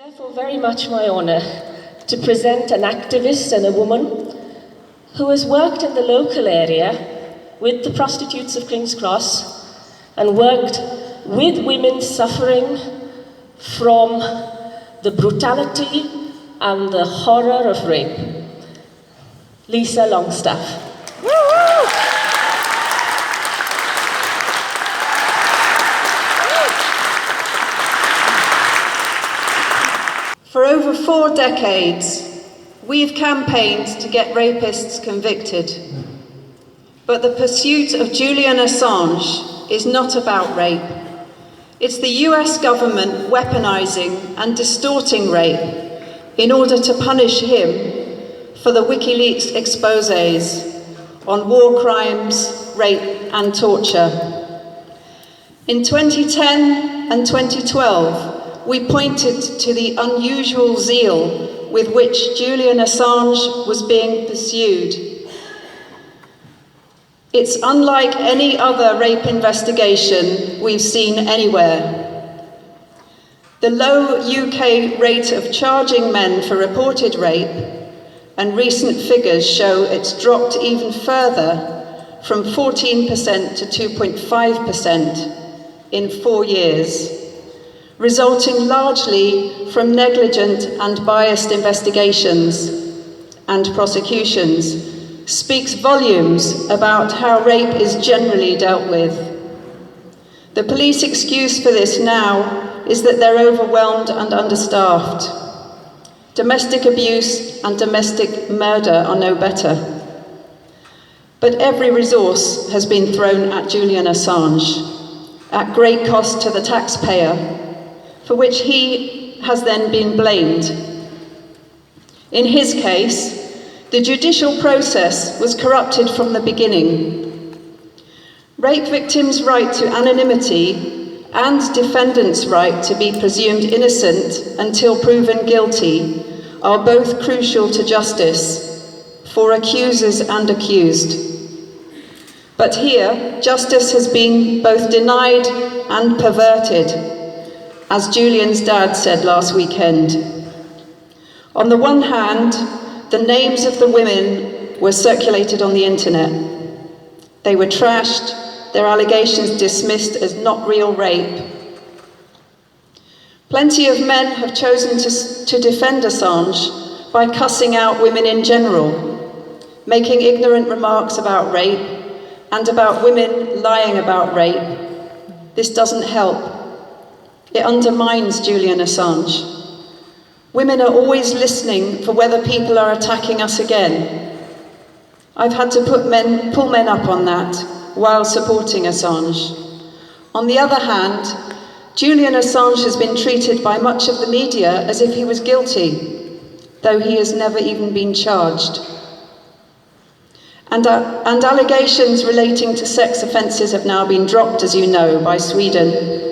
Therefore, very much my honour to present an activist and a woman who has worked in the local area with the prostitutes of King's Cross and worked with women suffering from the brutality and the horror of rape. Lisa Longstaff. For over 4 decades, we've campaigned to get rapists convicted. But the pursuit of Julian Assange is not about rape. It's the US government weaponising and distorting rape in order to punish him for the WikiLeaks exposés on war crimes, rape and torture. In 2010 and 2012, we pointed to the unusual zeal with which Julian Assange was being pursued. It's unlike any other rape investigation we've seen anywhere. The low UK rate of charging men for reported rape, and recent figures show it's dropped even further from 14% to 2.5% in 4 years. Resulting largely from negligent and biased investigations and prosecutions, speaks volumes about how rape is generally dealt with. The police excuse for this now is that they're overwhelmed and understaffed. Domestic abuse and domestic murder are no better. But every resource has been thrown at Julian Assange, at great cost to the taxpayer, for which he has then been blamed. In his case, the judicial process was corrupted from the beginning. Rape victims' right to anonymity and defendants' right to be presumed innocent until proven guilty are both crucial to justice for accusers and accused. But here, justice has been both denied and perverted, as Julian's dad said last weekend. On the one hand, the names of the women were circulated on the internet. They were trashed, their allegations dismissed as not real rape. Plenty of men have chosen to defend Assange by cussing out women in general, making ignorant remarks about rape and about women lying about rape. This doesn't help. It undermines Julian Assange. Women are always listening for whether people are attacking us again. I've had to pull men up on that while supporting Assange. On the other hand, Julian Assange has been treated by much of the media as if he was guilty, though he has never even been charged. And allegations relating to sex offences have now been dropped, as you know, by Sweden.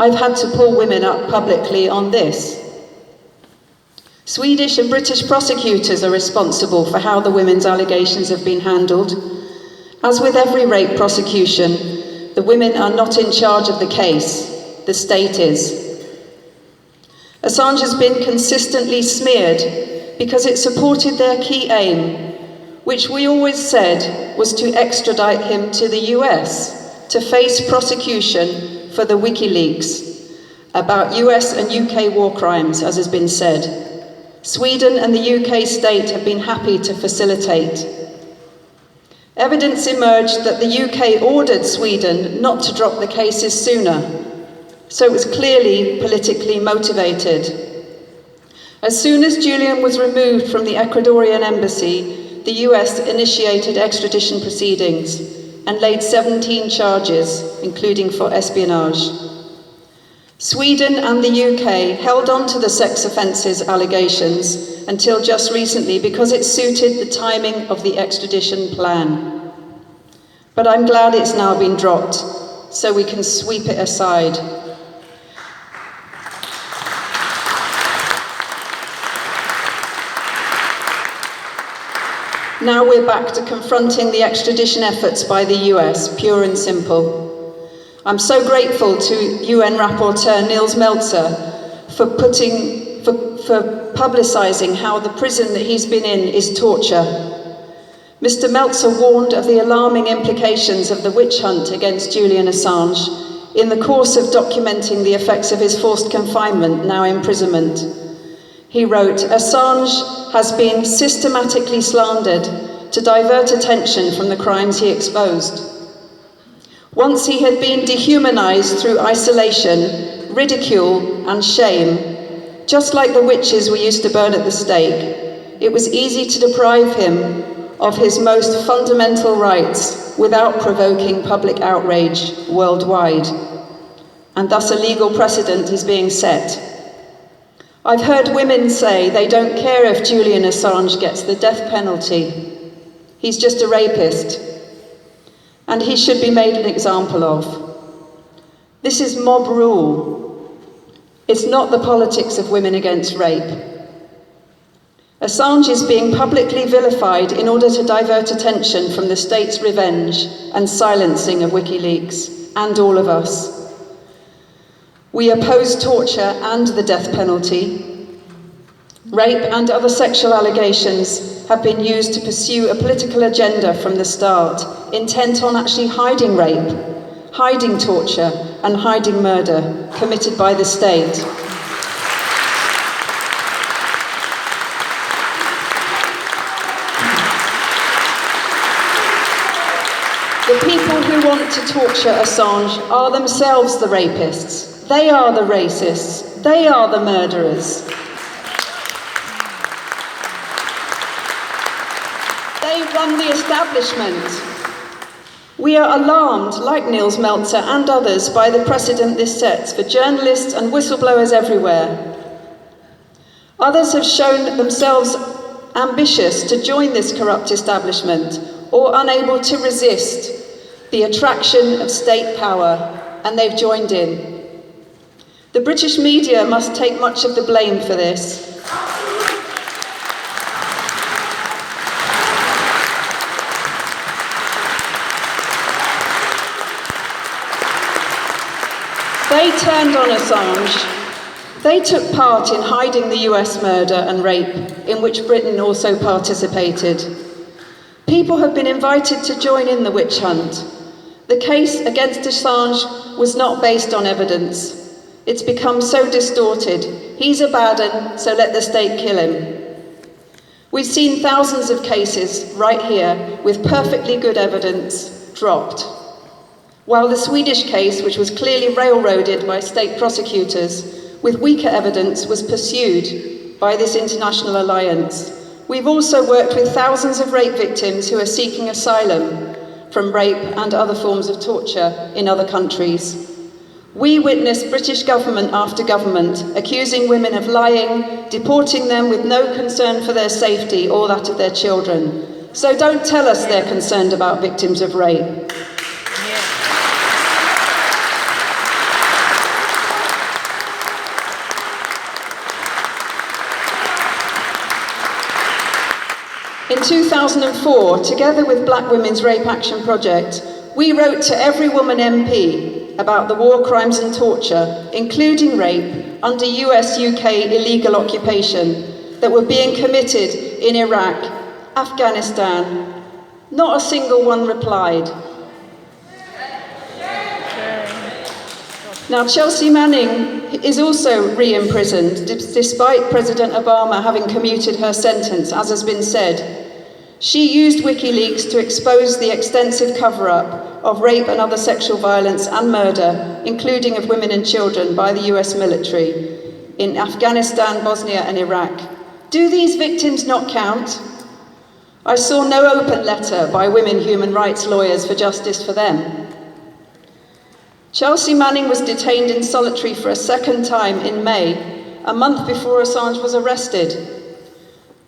I've had to pull women up publicly on this. Swedish and British prosecutors are responsible for how the women's allegations have been handled. As with every rape prosecution, the women are not in charge of the case, the state is. Assange has been consistently smeared because it supported their key aim, which we always said was to extradite him to the US to face prosecution for the WikiLeaks about US and UK war crimes, as has been said. Sweden and the UK state have been happy to facilitate. Evidence emerged that the UK ordered Sweden not to drop the cases sooner, so it was clearly politically motivated. As soon as Julian was removed from the Ecuadorian embassy, the US initiated extradition proceedings and laid 17 charges, including for espionage. Sweden and the UK held on to the sex offences allegations until just recently because it suited the timing of the extradition plan. But I'm glad it's now been dropped, so we can sweep it aside. Now we're back to confronting the extradition efforts by the US, pure and simple. I'm so grateful to UN Rapporteur Nils Melzer for putting for publicising how the prison that he's been in is torture. Mr. Meltzer warned of the alarming implications of the witch hunt against Julian Assange in the course of documenting the effects of his forced confinement, now imprisonment. He wrote, "Assange has been systematically slandered to divert attention from the crimes he exposed. Once he had been dehumanized through isolation, ridicule, and shame, just like the witches we used to burn at the stake, it was easy to deprive him of his most fundamental rights without provoking public outrage worldwide. And thus a legal precedent is being set. I've heard women say they don't care if Julian Assange gets the death penalty. He's just a rapist, and he should be made an example of. This is mob rule. It's not the politics of women against rape. Assange is being publicly vilified in order to divert attention from the state's revenge and silencing of WikiLeaks, and all of us. We oppose torture and the death penalty. Rape and other sexual allegations have been used to pursue a political agenda from the start, intent on actually hiding rape, hiding torture, and hiding murder committed by the state. The people who want to torture Assange are themselves the rapists. They are the racists. They are the murderers. They run the establishment. We are alarmed, like Niels Meltzer and others, by the precedent this sets for journalists and whistleblowers everywhere. Others have shown themselves ambitious to join this corrupt establishment or unable to resist the attraction of state power, and they've joined in. The British media must take much of the blame for this. They turned on Assange. They took part in hiding the US murder and rape, in which Britain also participated. People have been invited to join in the witch hunt. The case against Assange was not based on evidence. It's become so distorted. He's a bad un, so let the state kill him. We've seen thousands of cases right here with perfectly good evidence dropped. While the Swedish case, which was clearly railroaded by state prosecutors, with weaker evidence was pursued by this international alliance. We've also worked with thousands of rape victims who are seeking asylum from rape and other forms of torture in other countries. We witness British government after government accusing women of lying, deporting them with no concern for their safety or that of their children. So don't tell us they're concerned about victims of rape. In 2004, together with Black Women's Rape Action Project, we wrote to every woman MP about the war crimes and torture, including rape, under US-UK illegal occupation that were being committed in Iraq, Afghanistan. Not a single one replied. Now, Chelsea Manning is also re-imprisoned, despite President Obama having commuted her sentence, as has been said. She used WikiLeaks to expose the extensive cover-up of rape and other sexual violence and murder, including of women and children, by the US military in Afghanistan, Bosnia and Iraq. Do these victims not count? I saw no open letter by women human rights lawyers for justice for them. Chelsea Manning was detained in solitary for a second time in May, a month before Assange was arrested,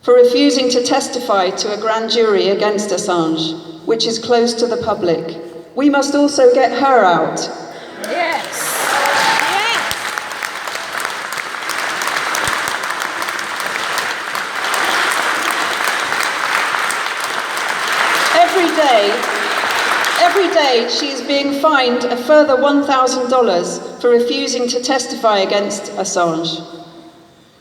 for refusing to testify to a grand jury against Assange, which is closed to the public. We must also get her out. Yes. Yes. Every day she is being fined a further $1,000 for refusing to testify against Assange.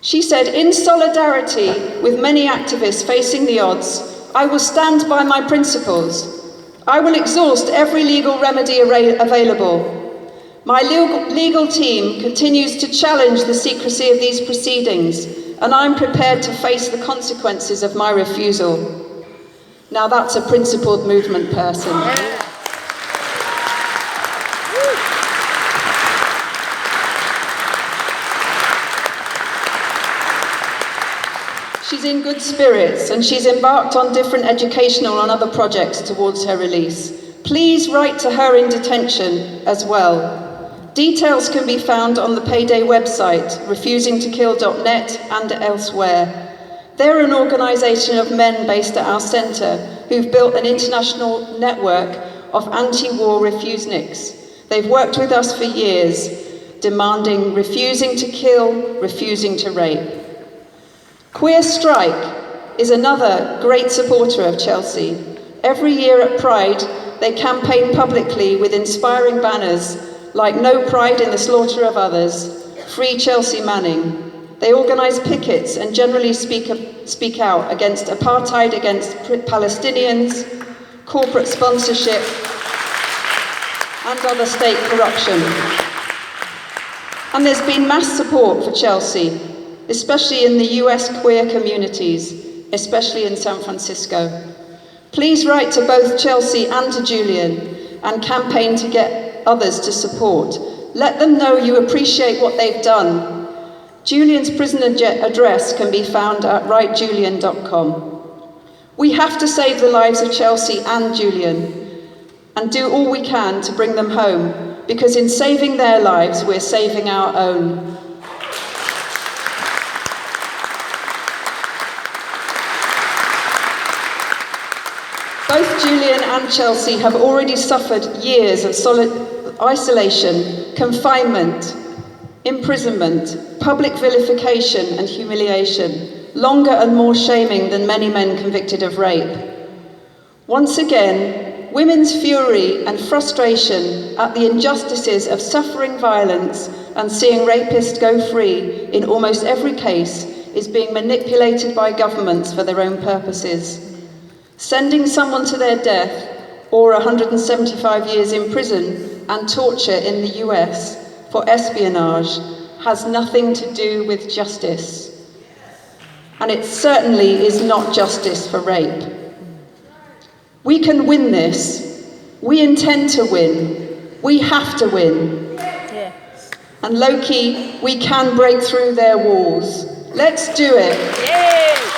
She said, "In solidarity with many activists facing the odds, I will stand by my principles. I will exhaust every legal remedy available. My legal team continues to challenge the secrecy of these proceedings, and I'm prepared to face the consequences of my refusal." Now that's a principled movement person. She's in good spirits, and she's embarked on different educational and other projects towards her release. Please write to her in detention as well. Details can be found on the Payday website, refusingtokill.net, and elsewhere. They're an organisation of men based at our centre who've built an international network of anti-war refuseniks. They've worked with us for years, demanding refusing to kill, refusing to rape. Queer Strike is another great supporter of Chelsea. Every year at Pride, they campaign publicly with inspiring banners like "No Pride in the Slaughter of Others," "Free Chelsea Manning." They organise pickets and generally speak out against apartheid, against Palestinians, corporate sponsorship, and other state corruption. And there's been mass support for Chelsea, especially in the US queer communities, especially in San Francisco. Please write to both Chelsea and to Julian and campaign to get others to support. Let them know you appreciate what they've done. Julian's prison address can be found at writejulian.com. We have to save the lives of Chelsea and Julian and do all we can to bring them home, because in saving their lives, we're saving our own. Both Julian and Chelsea have already suffered years of isolation, confinement, imprisonment, public vilification and humiliation, longer and more shaming than many men convicted of rape. Once again, women's fury and frustration at the injustices of suffering violence and seeing rapists go free in almost every case is being manipulated by governments for their own purposes. Sending someone to their death or 175 years in prison and torture in the US for espionage has nothing to do with justice. And it certainly is not justice for rape. We can win this. We intend to win. We have to win. Yes. And Loki, we can break through their walls. Let's do it. Yes.